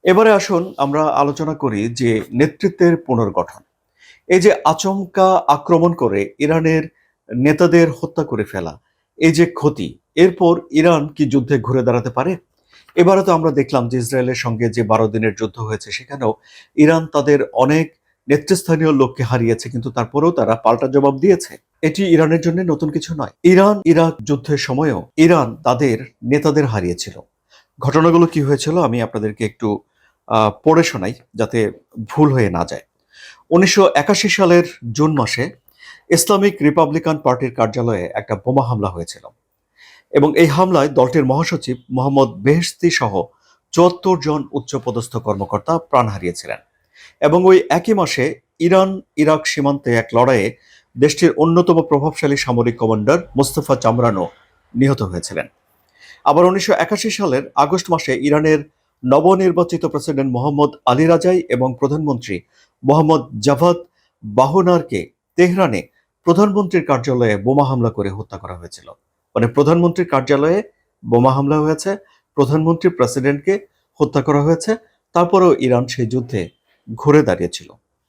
এবারে আসুন আমরা আলোচনা করি যে নেতৃত্বের পুনর্গঠন। এই যে আচমকা আক্রমণ করে ইরানের নেতাদের হত্যা করে ফেলা, এই যে ক্ষতি, এরপর ইরান কি যুদ্ধে ঘুরে দাঁড়াতে পারে? এবারে তো আমরা দেখলাম যে ইসরায়েলের সঙ্গে যে 12 দিনের যুদ্ধ হয়েছে সেখানেও ইরান তাদের অনেক নেতৃস্থানীয় লোককে হারিয়েছে, কিন্তু তারপরেও তারা পাল্টা জবাব দিয়েছে। এটি ইরানের জন্য নতুন কিছু নয়। ইরান ইরাক যুদ্ধের সময়ও ইরান তাদের নেতাদের হারিয়েছিল। ঘটনাগুলো কি হয়েছিল আমি আপনাদেরকে একটু পড়ে শোনাই, যাতে ভুল হয়ে না যায়। 1981 সালের জুন মাসে ইসলামিক রিপাবলিকান পার্টির কার্যালয়ে একটা বোমা হামলা হয়েছিল, এবং এই হামলায় দলটির মহাসচিব মোহাম্মদ বেহেশতি সহ 74 জন উচ্চপদস্থ কর্মকর্তা প্রাণ হারিয়েছিলেন। এবং ওই একই মাসে ইরান ইরাক সীমান্তে এক লড়াইয়ে দেশটির অন্যতম প্রভাবশালী সামরিক কমান্ডার মোস্তফা চামরানও নিহত হয়েছিলেন। আবার 1981 সালের আগস্ট মাসে ইরানের নবনির্বাচিত প্রেসিডেন্ট মোহাম্মদ আলী রাজাই এবং প্রধানমন্ত্রী মোহাম্মদ জাভাদ বাহনারকে তেহরানে প্রধানমন্ত্রীর কার্যালয়ে বোমা হামলা করে হত্যা করা হয়েছিল। মানে প্রধানমন্ত্রীর কার্যালয়ে বোমা হামলা হয়েছে, প্রধানমন্ত্রী প্রেসিডেন্টকে হত্যা করা হয়েছে, তারপরেও ইরান সেই যুদ্ধে ঘুরে দাঁড়িয়েছিল।